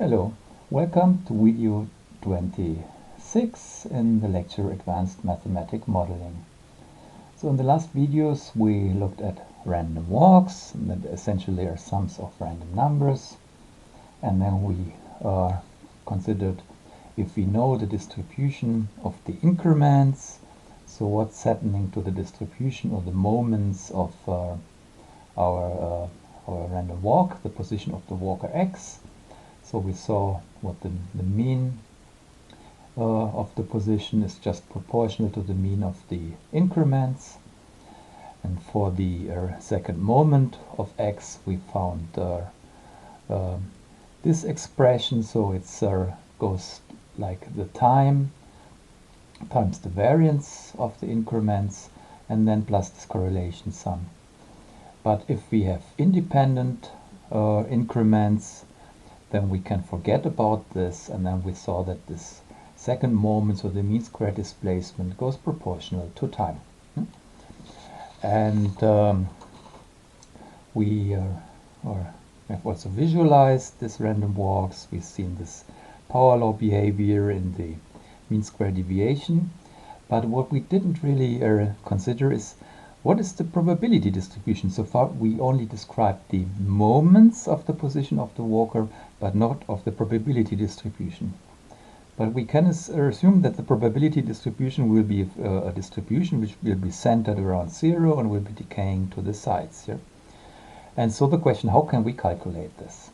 Hello, welcome to video 26 in the lecture Advanced Mathematic Modeling. So in the last videos we looked at random walks, and that essentially are sums of random numbers, and then we considered if we know the distribution of the increments, so what's happening to the distribution of the moments of our random walk, the position of the walker x. So we saw what the mean of the position is just proportional to the mean of the increments. And for the second moment of x, we found this expression. So it goes like the time times the variance of the increments, and then plus this correlation sum. But if we have independent increments, then we can forget about this, and then we saw that this second moment, so the mean square displacement, goes proportional to time. And we have also visualized this random walks. We've seen this power law behavior in the mean square deviation, but what we didn't really consider is what is the probability distribution. So far we only described the moments of the position of the walker, but not of the probability distribution. But we can assume that the probability distribution will be a distribution which will be centered around 0 and will be decaying to the sides here. And so the question, how can we calculate this?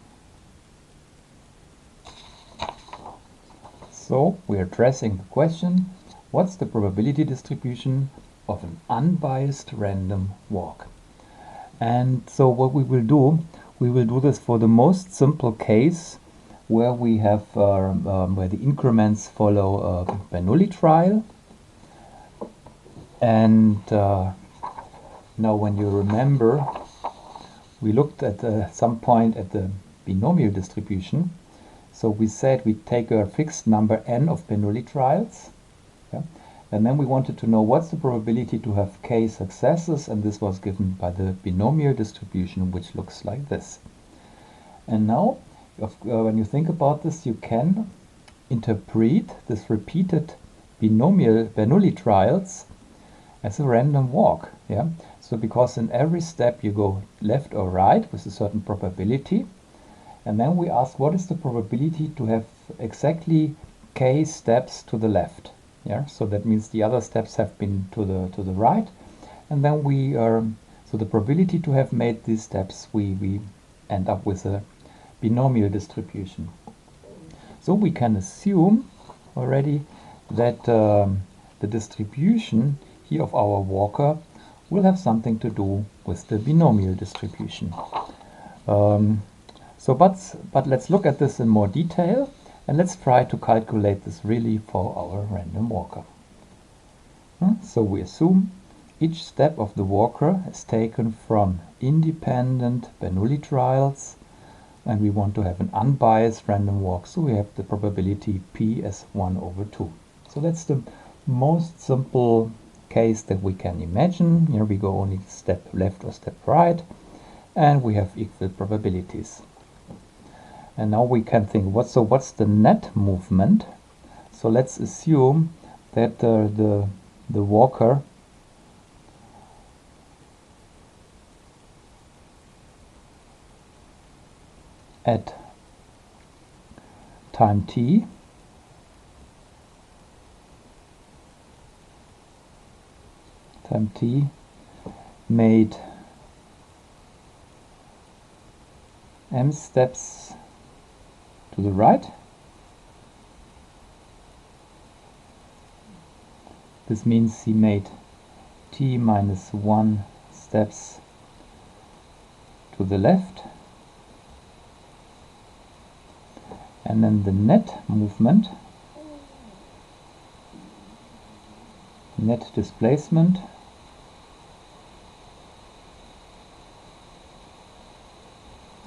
So we're addressing the question, what's the probability distribution of an unbiased random walk? And so what we will do this for the most simple case where we have where the increments follow a Bernoulli trial. And now when you remember, we looked at some point at the binomial distribution. So we said we take a fixed number n of Bernoulli trials, yeah? And then we wanted to know what's the probability to have k successes, and this was given by the binomial distribution, which looks like this. And now, when you think about this, you can interpret this repeated binomial Bernoulli trials as a random walk. Yeah? So because in every step you go left or right with a certain probability, and then we ask what is the probability to have exactly k steps to the left. Yeah, so that means the other steps have been to the right, and then we so the probability to have made these steps, we end up with a binomial distribution. So we can assume already that the distribution here of our walker will have something to do with the binomial distribution. But let's look at this in more detail. And let's try to calculate this really for our random walker. So we assume each step of the walker is taken from independent Bernoulli trials, and we want to have an unbiased random walk, so we have the probability p as 1/2. So that's the most simple case that we can imagine. Here we go only step left or step right, and we have equal probabilities. And now we can think, what's the net movement? So let's assume that the walker at time t made m steps to the right. This means he made t minus 1 steps to the left. And then the net movement, net displacement,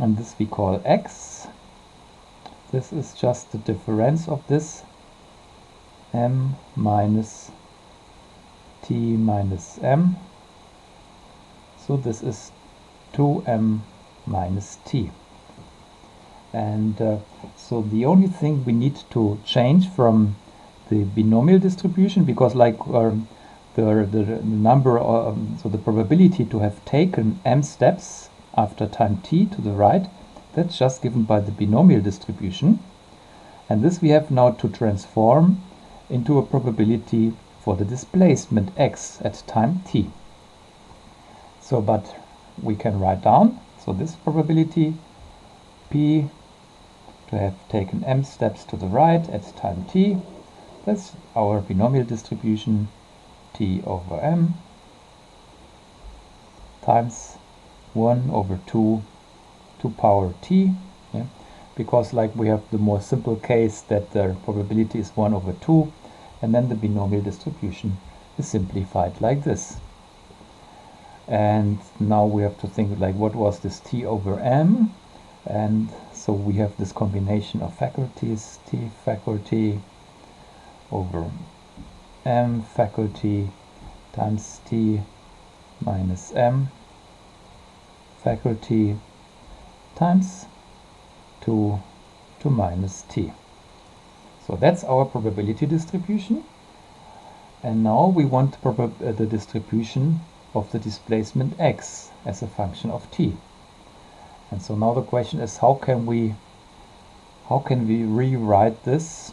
and this we call x. This is just the difference of this m minus t minus m. So this is 2m minus t. And so the only thing we need to change from the binomial distribution, because like the number, so the probability to have taken m steps after time t to the right, that's just given by the binomial distribution. And this we have now to transform into a probability for the displacement x at time t. So, but we can write down, so this probability p to have taken m steps to the right at time t, that's our binomial distribution t over m times 1 over 2 to power t, yeah? Because like we have the more simple case that the probability is 1 over 2, and then the binomial distribution is simplified like this. And now we have to think like what was this t over m, and so we have this combination of faculties, t faculty over m faculty times t minus m faculty times 2 to minus t. So that's our probability distribution. And now we want the distribution of the displacement x as a function of t. And so now the question is, how can we rewrite this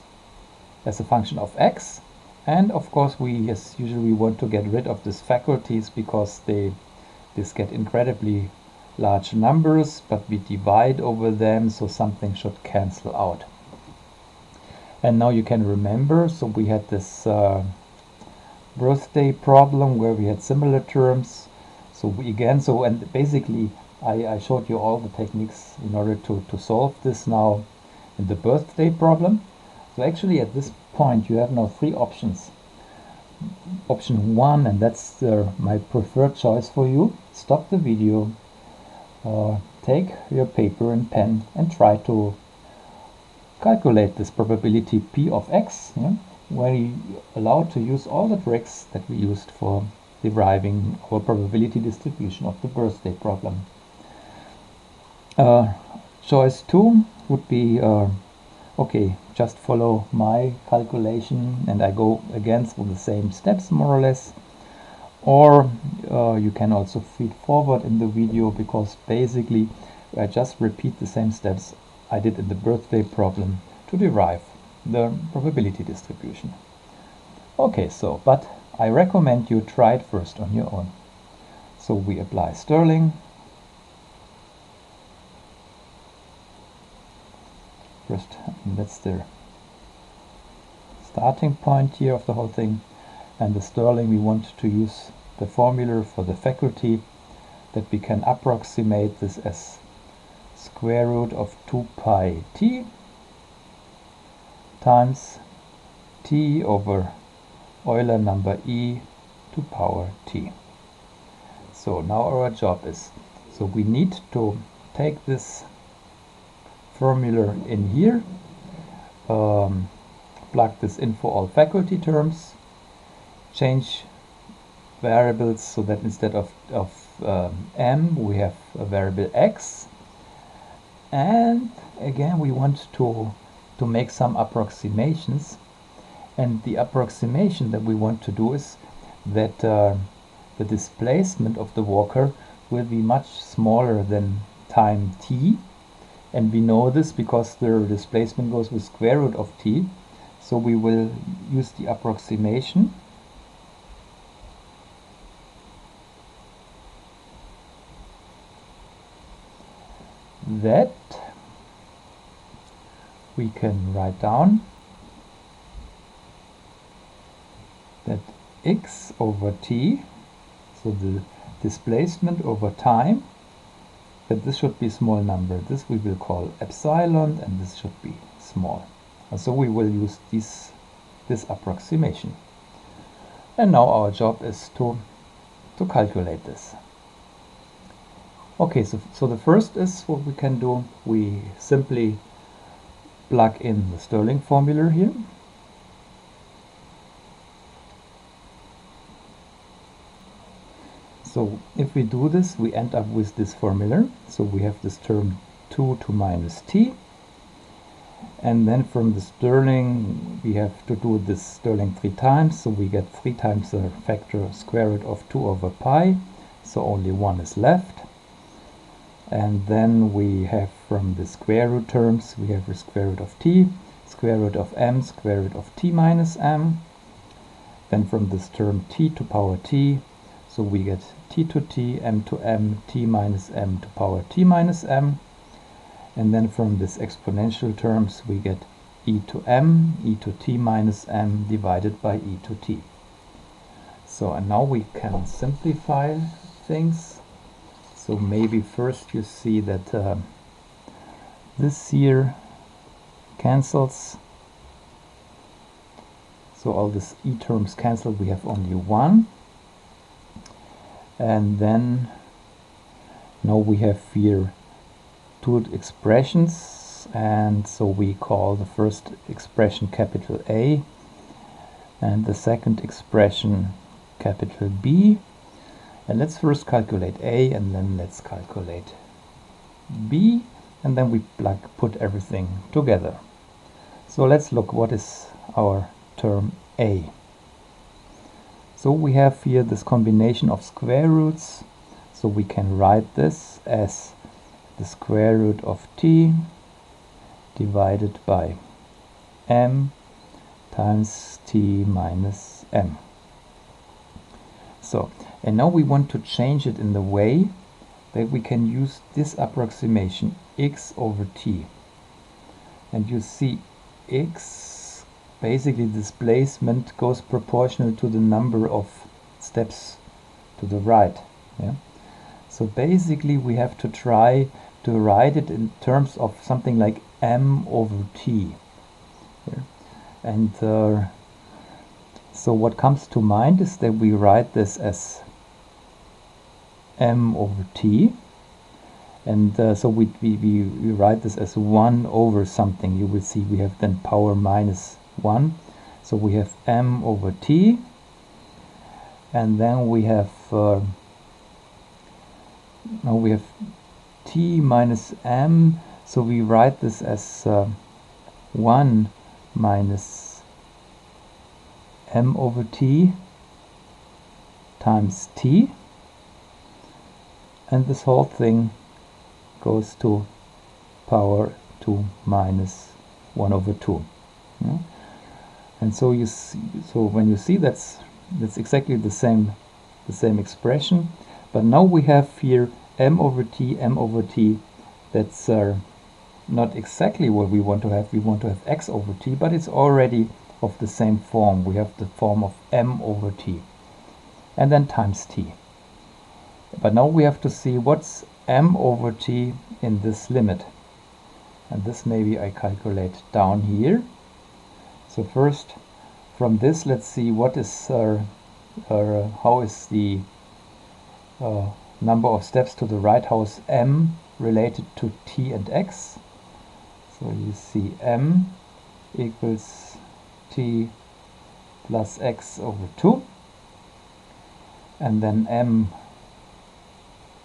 as a function of x? And of course we, as usual, we want to get rid of these faculties because this get incredibly large numbers, but we divide over them, so something should cancel out. And now you can remember, so we had this birthday problem where we had similar terms. So we again, so and basically I showed you all the techniques in order to solve this now in the birthday problem. So actually at this point you have now 3 options. Option 1, and that's my preferred choice for you, stop the video, take your paper and pen and try to calculate this probability p of x, yeah, where you're allowed to use all the tricks that we used for deriving our probability distribution of the birthday problem. Choice 2 would be, okay, just follow my calculation and I go again through the same steps more or less. Or you can also feed forward in the video, because basically I just repeat the same steps I did in the birthday problem to derive the probability distribution. Okay, so, but I recommend you try it first on your own. So we apply Stirling. First, that's the starting point here of the whole thing. And the Stirling, we want to use the formula for the faculty that we can approximate this as square root of 2 pi t times t over Euler number e to power t. So now our job is, so we need to take this formula in here, plug this in for all faculty terms, change variables so that instead of m we have a variable x, and again we want to make some approximations, and the approximation that we want to do is that the displacement of the walker will be much smaller than time t, and we know this because the displacement goes with square root of t, so we will use the approximation that we can write down that x over t, so the displacement over time, that this should be small number. This we will call epsilon, and this should be small. And so we will use this approximation. And now our job is to calculate this. Okay, so the first is what we can do. We simply plug in the Stirling formula here. So if we do this, we end up with this formula. So we have this term 2 to minus t, And then from the Stirling, we have to do this Stirling 3 times, so we get 3 times the factor square root of 2 over pi, so only 1 is left. And then we have from the square root terms, we have the square root of t, square root of m, square root of t minus m. Then from this term t to power t, so we get t to t, m to m, t minus m to power t minus m. And then from this exponential terms we get e to m, e to t minus m divided by e to t. So and now we can simplify things. So maybe first you see that this here cancels. So all these e terms cancel, we have only 1. And then now we have here 2 expressions, and so we call the first expression capital A and the second expression capital B. And let's first calculate A and then let's calculate B, and then we put everything together. So let's look what is our term A. So we have here this combination of square roots, so we can write this as the square root of t divided by m times t minus m. So, and now we want to change it in the way that we can use this approximation x over t. And you see x, basically displacement goes proportional to the number of steps to the right. Yeah? So basically we have to try to write it in terms of something like m over t. Here. And so what comes to mind is that we write this as m over t. And so we write this as 1 over something. You will see we have then power minus 1. So we have m over t. And then we have now we have t minus m, so we write this as 1 minus m over t times t, and this whole thing goes to power 2 minus 1 over 2. Yeah? And so you see, so when you see that's exactly the same expression. But now we have here m over t, that's not exactly what we want to have. We want to have x over t, but it's already of the same form. We have the form of m over t, and then times t. But now we have to see what's m over t in this limit. And this maybe I calculate down here. So first, from this, let's see what is how is the number of steps to the right, how is m related to t and x. So you see m equals t plus x over 2, and then m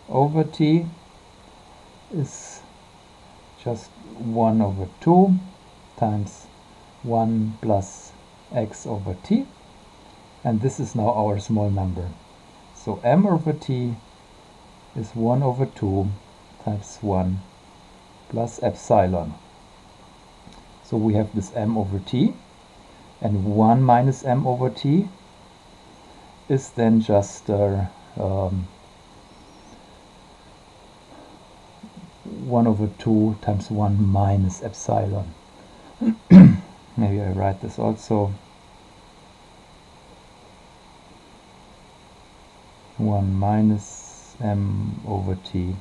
over t is just 1 over 2 times 1 plus x over t, and this is now our small number. So m over t is 1 over 2 times 1 plus epsilon. So we have this m over t, and 1 minus m over t is then just 1 over 2 times 1 minus epsilon. Maybe I write this also. 1 minus m over t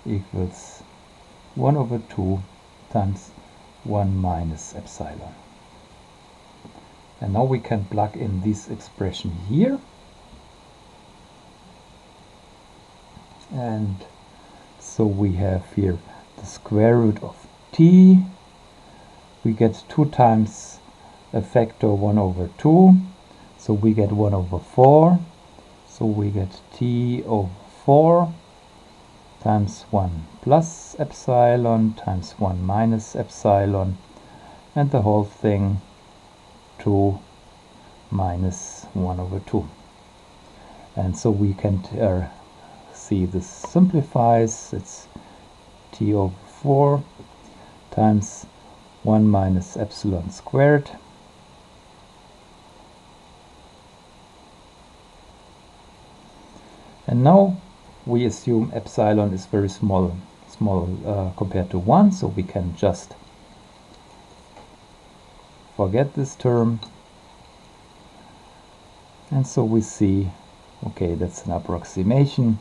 equals 1 over 2 times 1 minus epsilon. And now we can plug in this expression here. And so we have here the square root of t. We get 2 times a factor 1 over 2. So we get 1 over 4. So we get t over 4 times 1 plus epsilon times 1 minus epsilon and the whole thing to minus 1 over 2. And so we can see this simplifies. It's t over 4 times 1 minus epsilon squared and now we assume epsilon is very small compared to 1, so we can just forget this term. And so we see, okay, that's an approximation.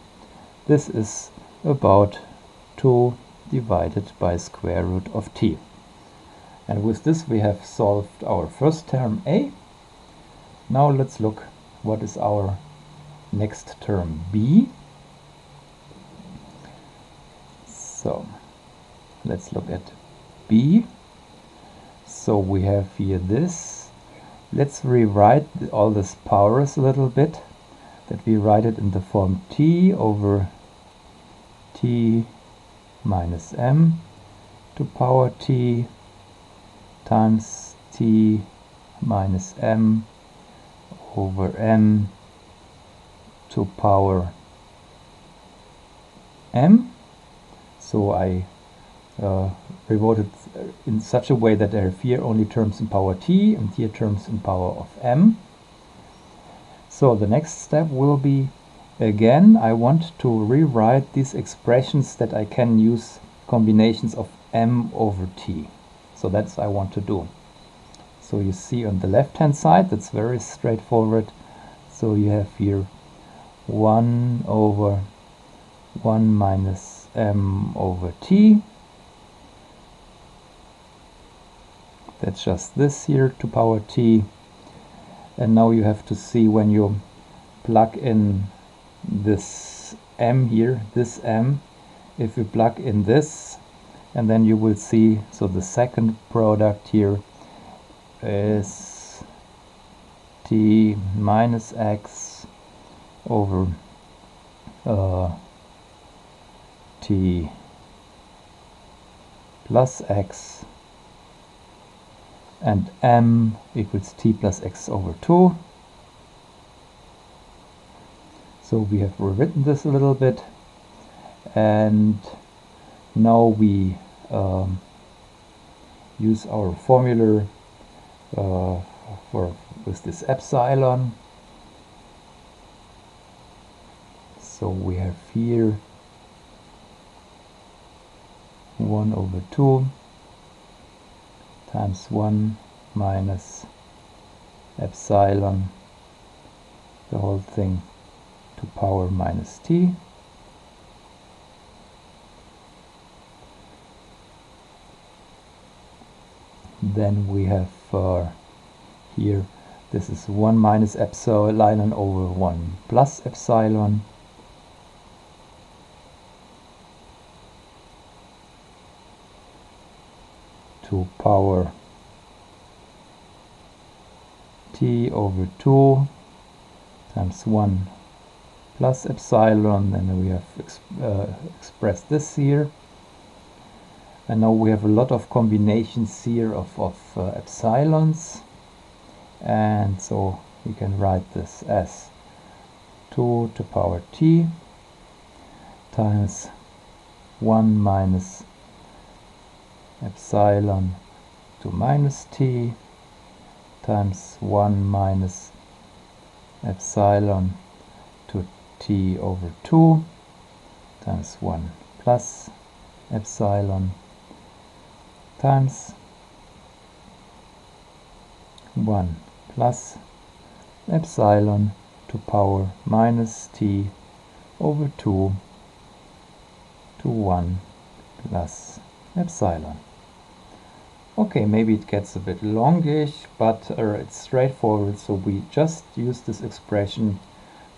This is about 2 divided by square root of t. And with this we have solved our first term a. Now let's look what is our next term b. So let's look at b. So we have here this. Let's rewrite all this powers a little bit, that we write it in the form t over t minus m to power t times t minus m over m to power m. So I rewrote it in such a way that I have here only terms in power t and here terms in power of m. So the next step will be, again, I want to rewrite these expressions that I can use combinations of m over t. So that's what I want to do. So you see on the left hand side, that's very straightforward. So you have here 1 over 1 minus m over t. That's just this here to power t. And now you have to see when you plug in this m here, this m, if you plug in this, and then you will see, so the second product here is t minus x over t plus x, and m equals t plus x over 2. So we have rewritten this a little bit, and now we use our formula with this epsilon. So we have here 1 over 2 times 1 minus epsilon, the whole thing to power minus t. Then we have here, this is 1 minus epsilon over 1 plus epsilon. To power t over 2 times 1 plus epsilon, and we have expressed this here. And now we have a lot of combinations here of epsilons, and so we can write this as 2 to power t times 1 minus epsilon to minus t times 1 minus epsilon to t over 2 times 1 plus epsilon times 1 plus epsilon to power minus t over 2 to 1 plus epsilon. Okay, maybe it gets a bit longish, but it's straightforward. So we just use this expression,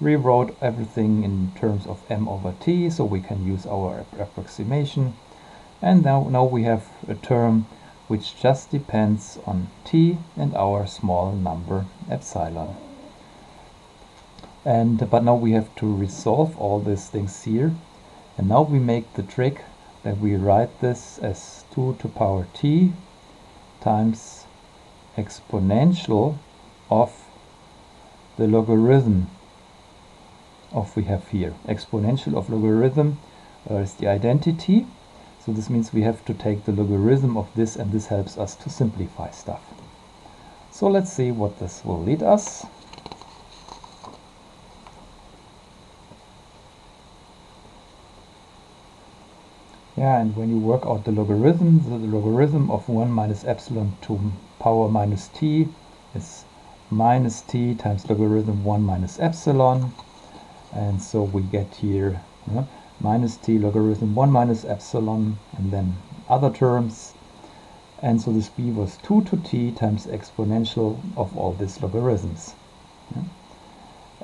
rewrote everything in terms of m over t, so we can use our approximation. And now we have a term which just depends on t and our small number epsilon. But now we have to resolve all these things here. And now we make the trick that we write this as 2 to power t times exponential of the logarithm of we have here. Exponential of logarithm is the identity. So this means we have to take the logarithm of this, and this helps us to simplify stuff. So let's see what this will lead us. Yeah, and when you work out the logarithm of 1 minus epsilon to power minus t is minus t times logarithm 1 minus epsilon. And so we get here minus t logarithm 1 minus epsilon, and then other terms. And so this b was 2 to t times exponential of all these logarithms. Yeah.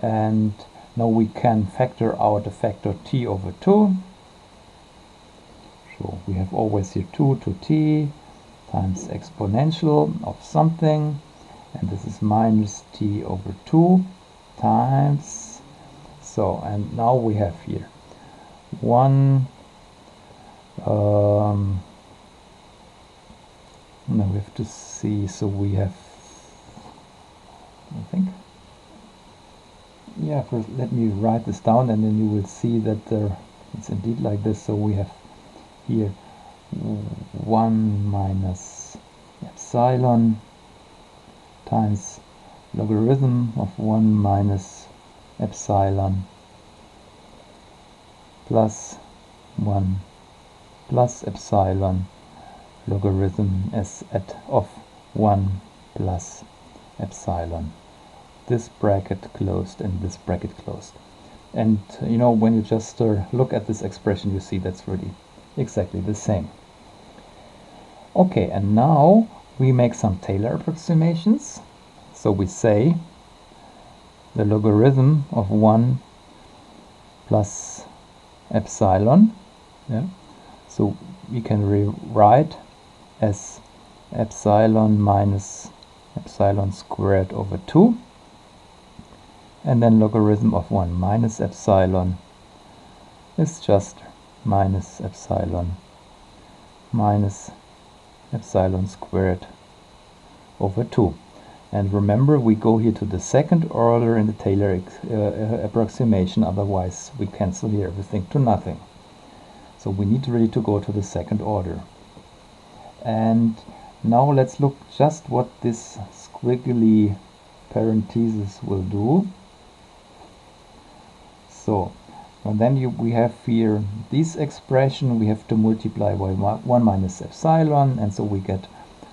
And now we can factor out a factor t over 2. So we have always here 2 to t times exponential of something. And this is minus t over 2 times. So, and now we have here 1. Now we have to see, so we have, I think, yeah, first let me write this down, and then you will see that it's indeed like this. So we have here 1 minus epsilon times logarithm of 1 minus epsilon plus 1 plus epsilon logarithm of 1 plus epsilon. This bracket closed and this bracket closed. And you know, when you just look at this expression, you see that's really exactly the same. Okay, and now we make some Taylor approximations. So we say the logarithm of 1 plus epsilon. Yeah. So we can rewrite as epsilon minus epsilon squared over 2. And then logarithm of 1 minus epsilon is just minus epsilon squared over 2. And remember, we go here to the second order in the Taylor approximation, otherwise we cancel here everything to nothing. So we need really to go to the second order. And now let's look just what this squiggly parenthesis will do. So, and then we have here this expression, we have to multiply by 1 minus epsilon, and so we get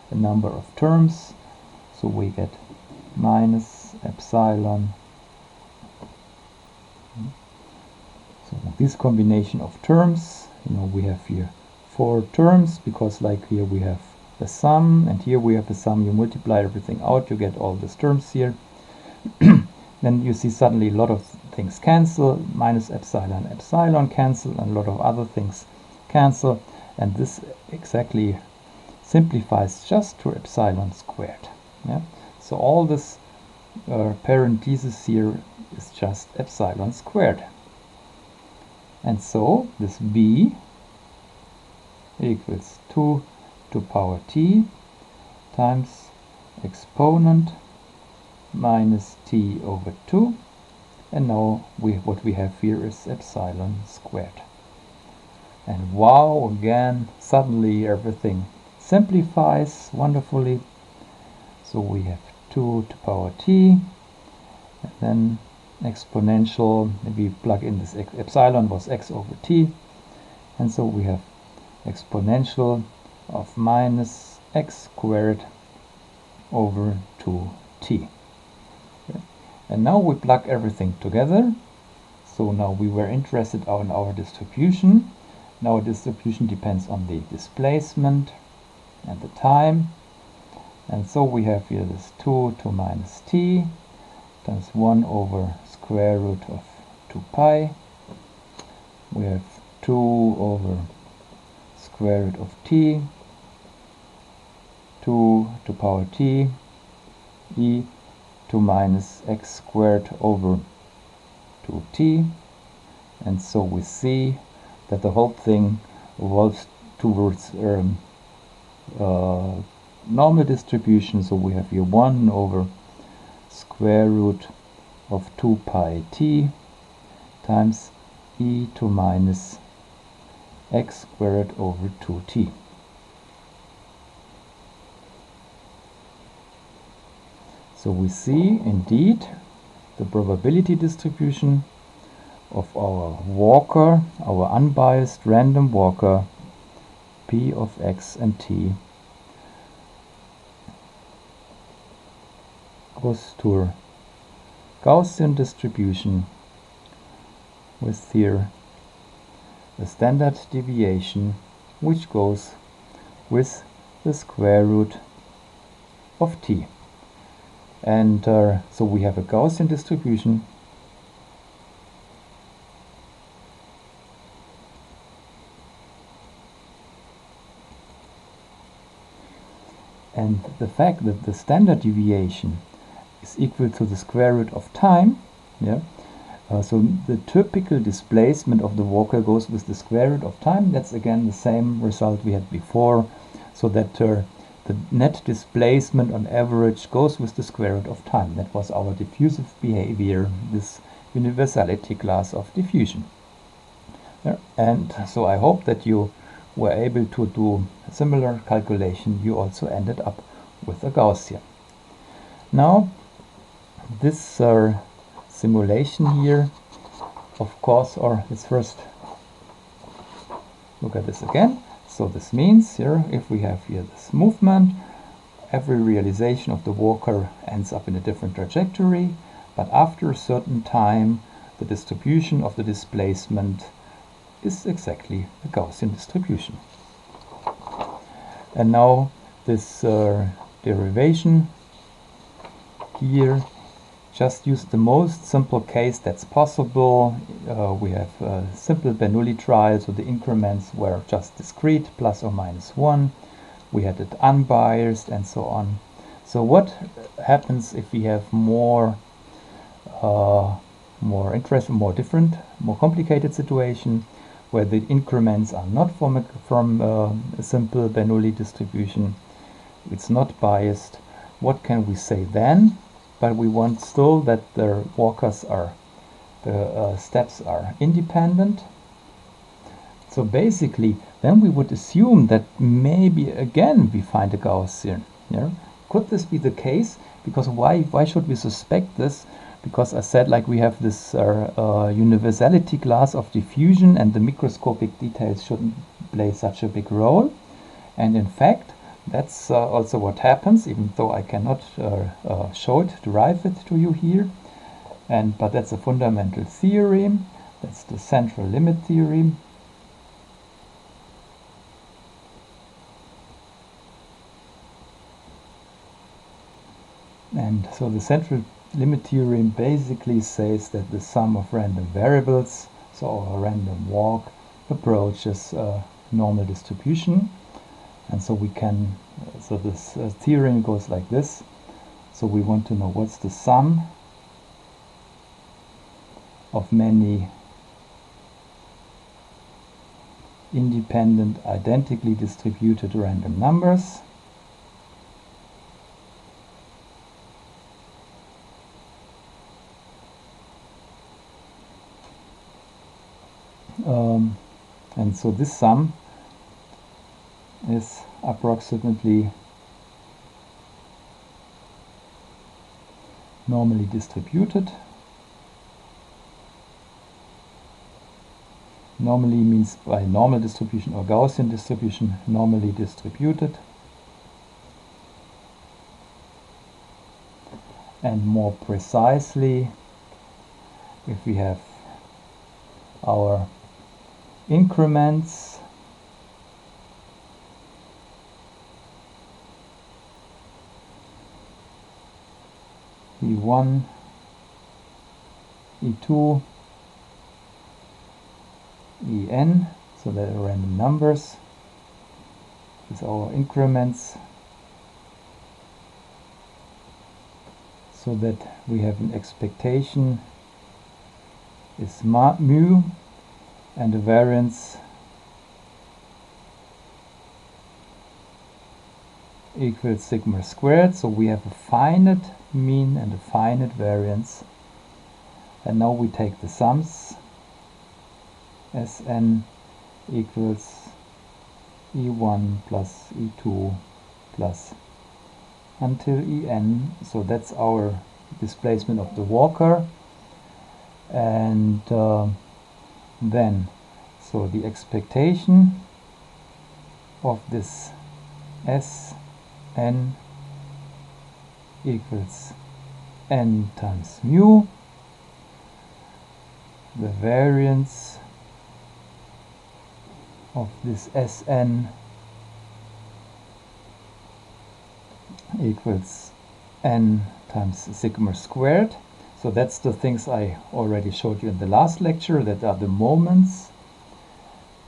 a number of terms. So we get minus epsilon. So this combination of terms, you know, we have here 4 terms, because like here we have the sum, and here we have the sum. You multiply everything out, you get all these terms here. Then you see suddenly a lot of things cancel, minus epsilon, epsilon cancel, and a lot of other things cancel, and this exactly simplifies just to epsilon squared. Yeah? So all this parenthesis here is just epsilon squared. And so this b equals 2 to power t times exponent minus t over 2. And now what we have here is epsilon squared. And wow, again, suddenly everything simplifies wonderfully. So we have 2 to power t, and then exponential, maybe plug in this epsilon was x over t, and so we have exponential of minus x squared over 2t. Okay. And now we plug everything together. So now we were interested in our distribution. Now our distribution depends on the displacement and the time. And so we have here this 2 to minus t times 1 over square root of 2 pi. We have 2 over square root of t, 2 to power t, e to minus x squared over 2t. And so we see that the whole thing evolves towards normal distribution, so we have here 1 over square root of 2 pi t times e to minus x squared over 2t. So we see indeed the probability distribution of our walker, our unbiased random walker, p of x and t, goes to a Gaussian distribution with here a standard deviation which goes with the square root of t. And so we have a Gaussian distribution and the fact that the standard deviation is equal to the square root of time, so the typical displacement of the walker goes with the square root of time. That's again the same result we had before, so that the net displacement on average goes with the square root of time. That was our diffusive behavior, this universality class of diffusion. And so I hope that you were able to do a similar calculation. You also ended up with a Gaussian. Now this simulation here, of course, or let's first look at this again. So this means here, if we have here this movement, every realization of the walker ends up in a different trajectory, but after a certain time the distribution of the displacement is exactly the Gaussian distribution. And now this derivation here, just use the most simple case that's possible. We have a simple Bernoulli trial, so the increments were just discrete, plus or minus 1. We had it unbiased and so on. So what happens if we have more interesting, more complicated situation where the increments are not from a simple Bernoulli distribution? It's not biased. What can we say then? But we want still that the walkers are, the steps are independent. So basically, then we would assume that maybe again we find a Gaussian. Could this be the case? Because why should we suspect this? Because I said, like, we have this universality class of diffusion, and the microscopic details shouldn't play such a big role. And in fact, that's also what happens, even though I cannot derive it to you here. But that's a fundamental theorem. That's the central limit theorem. And so the central limit theorem basically says that the sum of random variables, so our random walk, approaches normal distribution. And so we can, so this theorem goes like this. So we want to know what's the sum of many independent, identically distributed random numbers. And so this sum is approximately normally distributed. Normally means by normal distribution or Gaussian distribution, normally distributed. And more precisely, if we have our increments E1, E2, En, so that are random numbers with our increments, so that we have an expectation is mu and the variance equals sigma squared. So we have a finite mean and a finite variance. And now we take the sums. Sn equals E1 plus E2 plus until En. So that's our displacement of the walker. And then, so the expectation of this Sn equals n times mu. The variance of this Sn equals n times sigma squared. So that's the things I already showed you in the last lecture, that are the moments.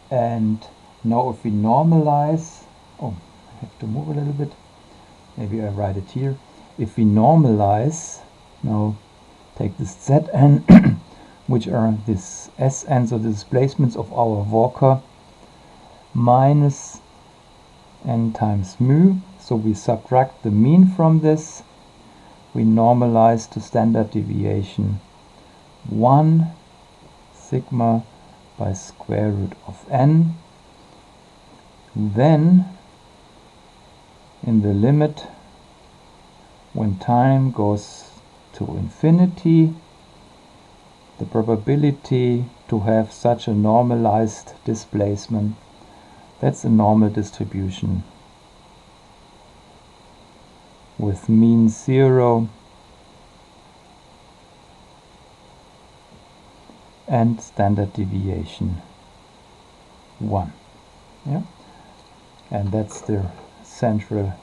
And now if we normalize, oh, I have to move a little bit, maybe I write it here. If we normalize, now take this Zn, which are this Sn, so the displacements of our walker, minus n times mu. So we subtract the mean from this. We normalize to standard deviation 1 sigma by square root of n. Then, in the limit, when time goes to infinity, the probability to have such a normalized displacement, that's a normal distribution with mean 0 and standard deviation 1. Yeah? And that's the central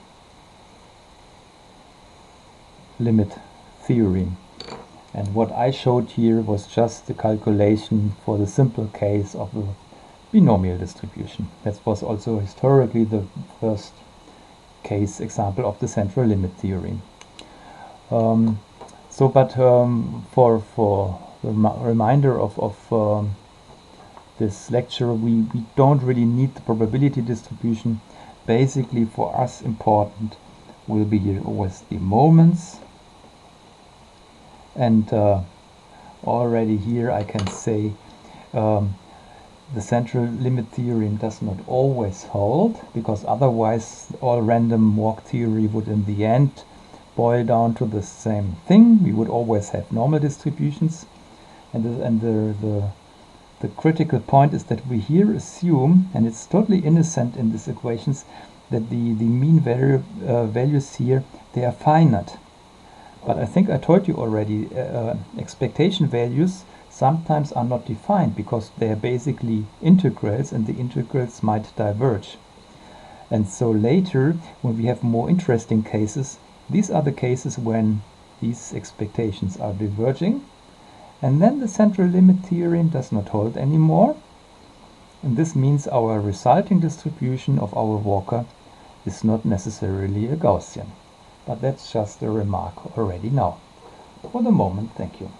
limit theorem. And what I showed here was just the calculation for the simple case of a binomial distribution. That was also historically the first case example of the central limit theorem. For the reminder of this lecture, we don't really need the probability distribution. Basically, for us important will be always the moments. And already here I can say the central limit theorem does not always hold, because otherwise all random walk theory would in the end boil down to the same thing. We would always have normal distributions, and the critical point is that we here assume, and it's totally innocent in these equations, that the mean values here, they are finite. But I think I told you already, expectation values sometimes are not defined because they are basically integrals, and the integrals might diverge. And so later, when we have more interesting cases, these are the cases when these expectations are diverging, and then the central limit theorem does not hold anymore. And this means our resulting distribution of our walker is not necessarily a Gaussian. But that's just a remark already now. For the moment, thank you.